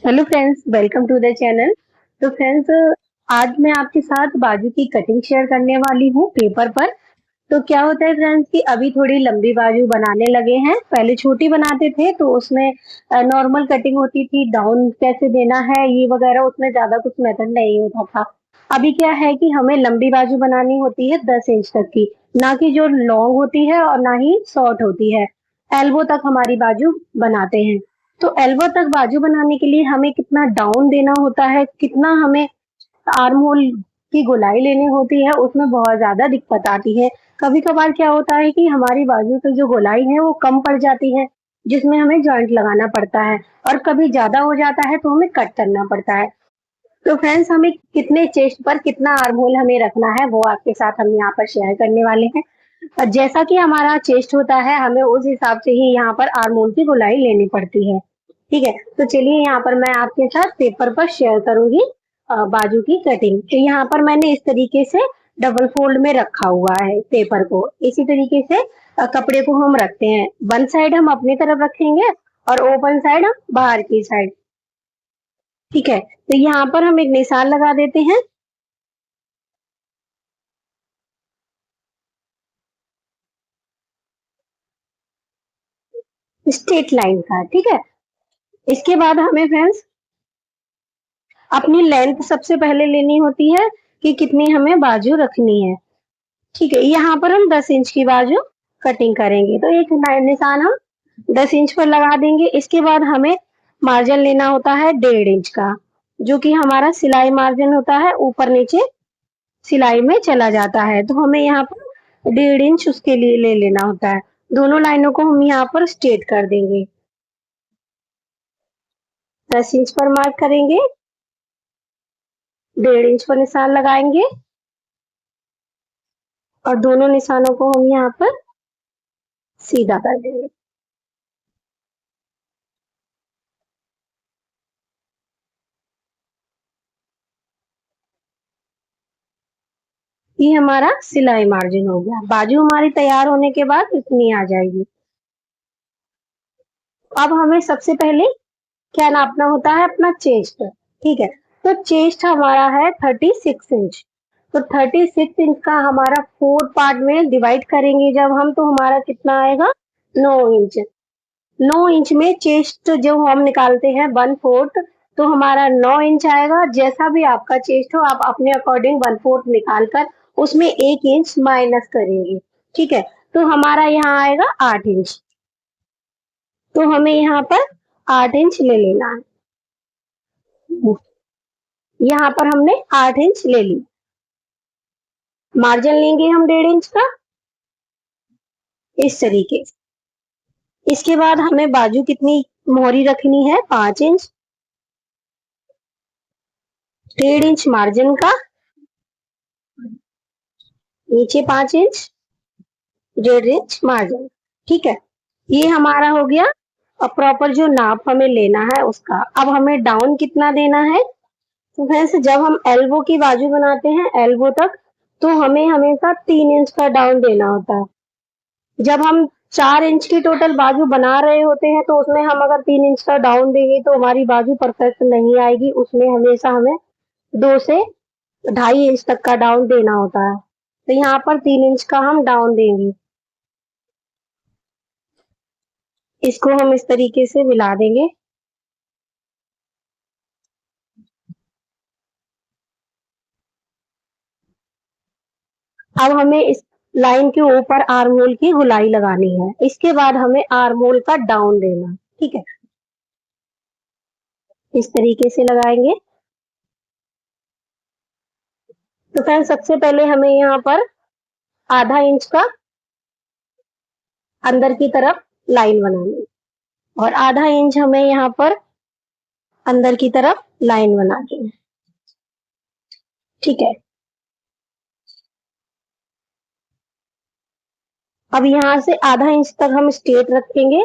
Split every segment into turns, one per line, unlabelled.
Hello friends, welcome to the channel. तो friends, आज मैं आपके साथ बाजू की कटिंग शेयर करने वाली हूँ पेपर पर। तो क्या होता है फ्रेंड्स कि अभी थोड़ी लंबी बाजू बनाने लगे हैं। पहले छोटी बनाते थे तो उसमें नॉर्मल कटिंग होती थी, डाउन कैसे देना है ये वगैरह, उसमें ज्यादा कुछ मेथड नहीं होता था। अभी क्या है कि हमें लंबी बाजू बनानी होती है 10 इंच तक की, ना कि जो लॉन्ग होती है और ना ही शॉर्ट होती है। एल्बो तक हमारी बाजू बनाते हैं। तो एल्बो तक बाजू बनाने के लिए हमें कितना डाउन देना होता है, कितना हमें आर्म होल की गोलाई लेनी होती है, उसमें बहुत ज्यादा दिक्कत आती है। कभी कभार क्या होता है कि हमारी बाजू की जो गोलाई है वो कम पड़ जाती है, जिसमें हमें जॉइंट लगाना पड़ता है। और कभी ज्यादा हो जाता है तो हमें कट करना पड़ता है। तो फ्रेंड्स, हमें कितने चेस्ट पर कितना आर्म होल हमें रखना है वो आपके साथ हम यहाँ पर शेयर करने वाले हैं। और जैसा कि हमारा चेस्ट होता है, हमें उस हिसाब से ही यहाँ पर आर्म होल की गोलाई लेनी पड़ती है। ठीक है, तो चलिए यहाँ पर मैं आपके साथ पेपर पर शेयर करूंगी बाजू की कटिंग। तो यहाँ पर मैंने इस तरीके से डबल फोल्ड में रखा हुआ है पेपर को। इसी तरीके से कपड़े को हम रखते हैं। वन साइड हम अपनी तरफ रखेंगे और ओपन साइड हम बाहर की साइड। ठीक है, तो यहाँ पर हम एक निशान लगा देते हैं स्ट्रेट लाइन का। ठीक है, इसके बाद हमें फ्रेंड्स अपनी लेंथ सबसे पहले लेनी होती है कि कितनी हमें बाजू रखनी है। ठीक है, यहाँ पर हम 10 इंच की बाजू कटिंग करेंगे, तो एक निशान हम 10 इंच पर लगा देंगे। इसके बाद हमें मार्जिन लेना होता है 1.5 इंच का, जो कि हमारा सिलाई मार्जिन होता है, ऊपर नीचे सिलाई में चला जाता है। तो हमें यहाँ पर 1.5 इंच उसके लिए ले लेना होता है। दोनों लाइनों को हम यहाँ पर स्ट्रेट कर देंगे। 10 इंच पर मार्क करेंगे, 1.5 इंच पर निशान लगाएंगे और दोनों निशानों को हम यहाँ पर सीधा कर देंगे। ये हमारा सिलाई मार्जिन हो गया। बाजू हमारी तैयार होने के बाद इतनी आ जाएगी। अब हमें सबसे पहले क्या नापना होता है, अपना चेस्ट। ठीक है, तो चेस्ट हमारा है 36 इंच। तो 36 इंच का हमारा 4 पार्ट में डिवाइड करेंगे जब हम, तो हमारा कितना आएगा, 9 इंच। 9 इंच में चेस्ट जो हम निकालते हैं 1/4, तो हमारा 9 इंच आएगा। जैसा भी आपका चेस्ट हो, आप अपने अकॉर्डिंग 1/4 निकाल कर उसमें 1 इंच माइनस करेंगे। ठीक है, तो हमारा यहाँ आएगा 8 इंच। तो हमें यहाँ पर 8 इंच ले लेना है। यहाँ पर हमने 8 इंच ले ली। मार्जिन लेंगे हम 1.5 इंच का, इस तरीके से। इसके बाद हमें बाजू कितनी मोहरी रखनी है, 5 इंच। 1.5 इंच मार्जिन का, नीचे 5 इंच, 1.5 इंच मार्जिन। ठीक है, ये हमारा हो गया। अब प्रॉपर जो नाप हमें लेना है उसका। अब हमें डाउन कितना देना है, तो वैसे जब हम एल्बो की बाजू बनाते हैं एल्बो तक, तो हमें हमेशा 3 इंच का डाउन देना होता है। जब हम 4 इंच की टोटल बाजू बना रहे होते हैं, तो उसमें हम अगर 3 इंच का डाउन देंगे तो हमारी बाजू परफेक्ट नहीं आएगी। उसमें हमेशा हमें 2 से 2.5 इंच तक का डाउन देना होता है। तो यहाँ पर 3 इंच का हम डाउन देंगे। इसको हम इस तरीके से मिला देंगे। अब हमें इस लाइन के ऊपर आर्म होल की गुलाई लगानी है। इसके बाद हमें आर्म होल का डाउन देना है। ठीक है, इस तरीके से लगाएंगे। तो फ्रेंड, सबसे पहले हमें यहाँ पर 1/2 इंच का अंदर की तरफ लाइन बनानी है और 1/2 इंच हमें यहाँ पर अंदर की तरफ लाइन बनानी है। ठीक है, अब यहाँ से 1/2 इंच तक हम स्ट्रेट रखेंगे।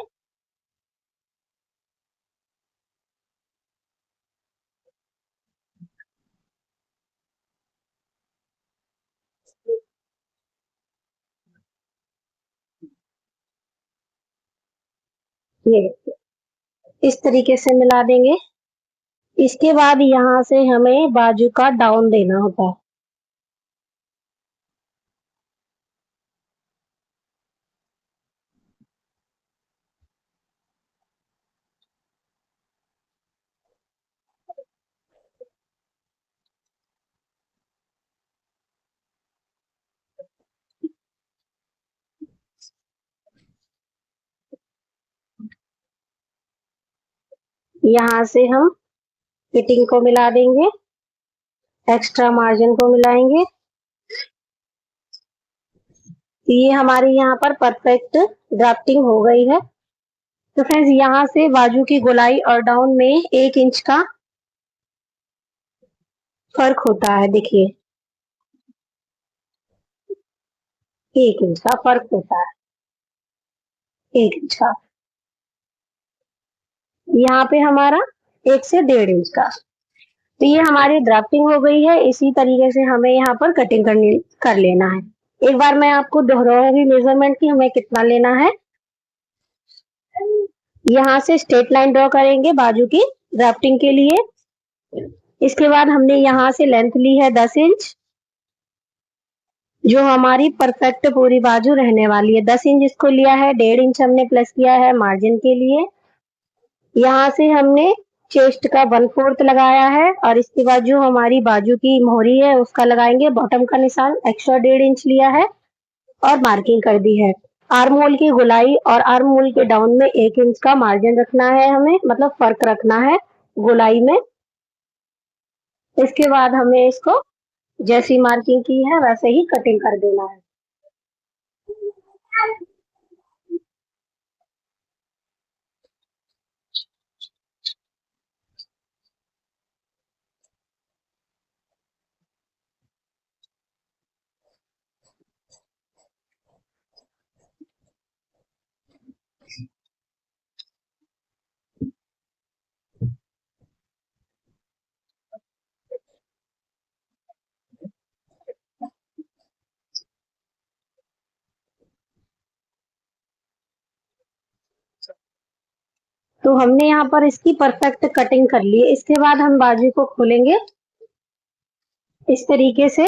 ये इस तरीके से मिला देंगे। इसके बाद यहाँ से हमें बाजू का डाउन देना होता है। यहाँ से हम फिटिंग को मिला देंगे, एक्स्ट्रा मार्जिन को मिलाएंगे। ये हमारी यहाँ पर परफेक्ट ड्राफ्टिंग हो गई है। तो फ्रेंड्स यहाँ से बाजू की गोलाई और डाउन में 1 इंच का फर्क होता है। देखिए 1 इंच का फर्क होता है, 1 इंच का। यहाँ पे हमारा 1 से 1.5 इंच का। तो ये हमारी ड्राफ्टिंग हो गई है। इसी तरीके से हमें यहाँ पर कटिंग कर लेना है। एक बार मैं आपको दोहराऊंगी मेजरमेंट की हमें कितना लेना है। यहाँ से स्ट्रेट लाइन ड्रॉ करेंगे बाजू की ड्राफ्टिंग के लिए। इसके बाद हमने यहाँ से लेंथ ली है 10 इंच, जो हमारी परफेक्ट पूरी बाजू रहने वाली है। 10 इंच इसको लिया है, 1.5 इंच हमने प्लस किया है मार्जिन के लिए। यहाँ से हमने चेस्ट का 1/4 लगाया है और इसके बाद जो हमारी बाजू की मोहरी है उसका लगाएंगे बॉटम का निशान। एक्स्ट्रा 1.5 इंच लिया है और मार्किंग कर दी है। आर्म होल की गोलाई और आर्म होल के डाउन में 1 इंच का मार्जिन रखना है हमें, मतलब फर्क रखना है गोलाई में। इसके बाद हमें इसको जैसी मार्किंग की है वैसे ही कटिंग कर देना है। तो हमने यहाँ पर इसकी परफेक्ट कटिंग कर ली है। इसके बाद हम बाजू को खोलेंगे इस तरीके से,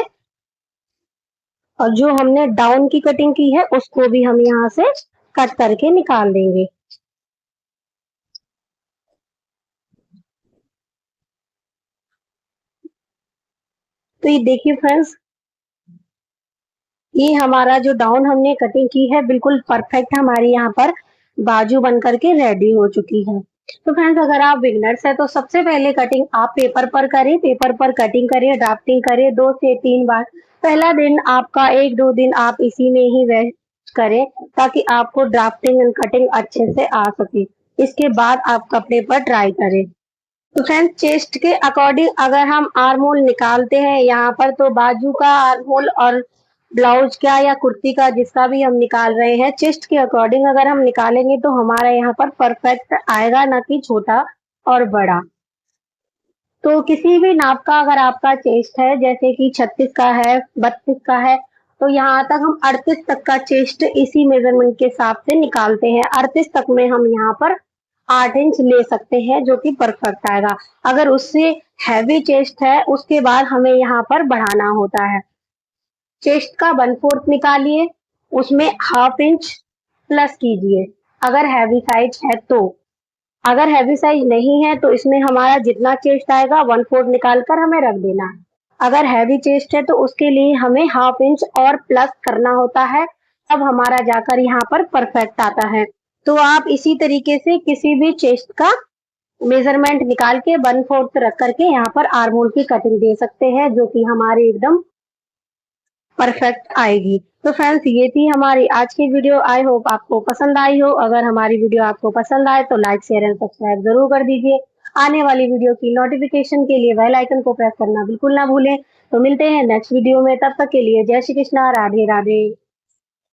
और जो हमने डाउन की कटिंग की है उसको भी हम यहाँ से कट करके निकाल देंगे। तो ये देखिए फ्रेंड्स, ये हमारा जो डाउन हमने कटिंग की है बिल्कुल परफेक्ट हमारी यहाँ पर बाजू बन करके रेडी हो चुकी है। तो फ्रेंड्स अगर आप बिगनर्स है तो सबसे पहले कटिंग आप पेपर पर करें, पेपर पर कटिंग करें, ड्राफ्टिंग करें 2 से 3 बार। पहला दिन आपका 1-2 दिन आप इसी में ही वेस्ट करें ताकि आपको ड्राफ्टिंग एंड कटिंग अच्छे से आ सके। इसके बाद आप कपड़े पर ट्राई करें। तो फ्रेंड्स चेस्ट के अकॉर्डिंग अगर हम आर्म होल निकालते हैं यहाँ पर, तो बाजू का आर्म होल और ब्लाउज का या कुर्ती का जिसका भी हम निकाल रहे हैं, चेस्ट के अकॉर्डिंग अगर हम निकालेंगे तो हमारा यहाँ पर परफेक्ट आएगा, ना कि छोटा और बड़ा। तो किसी भी नाप का अगर आपका चेस्ट है, जैसे कि 36 का है, 32 का है, तो यहाँ तक हम 38 तक का चेस्ट इसी मेजरमेंट के हिसाब से निकालते हैं। 38 तक में हम यहाँ पर 8 इंच ले सकते हैं जो कि परफेक्ट आएगा। अगर उससे हैवी चेस्ट है उसके बाद हमें यहाँ पर बढ़ाना होता है। चेस्ट का 1/4 निकालिए, उसमें 1/2 इंच प्लस कीजिए अगर हैवी साइज है तो। अगर हैवी साइज नहीं है तो इसमें हमारा जितना चेस्ट आएगा 1/4 निकाल कर हमें रख देना है। अगर हैवी चेस्ट है तो उसके लिए हमें 1/2 इंच और प्लस करना होता है, तब हमारा जाकर यहाँ पर परफेक्ट आता है। तो आप इसी तरीके से किसी भी चेस्ट का मेजरमेंट निकाल के 1/4 रख करके यहाँ पर आर्म होल की कटिंग दे सकते हैं, जो कि हमारे एकदम परफेक्ट आएगी। तो फ्रेंड्स ये थी हमारी आज की वीडियो। आई होप आपको पसंद आई हो। अगर हमारी वीडियो आपको पसंद आए तो लाइक शेयर एंड सब्सक्राइब जरूर कर दीजिए। आने वाली वीडियो की नोटिफिकेशन के लिए बेल आइकन को प्रेस करना बिल्कुल ना भूलें। तो मिलते हैं नेक्स्ट वीडियो में, तब तक के लिए जय श्री कृष्णा, राधे राधे।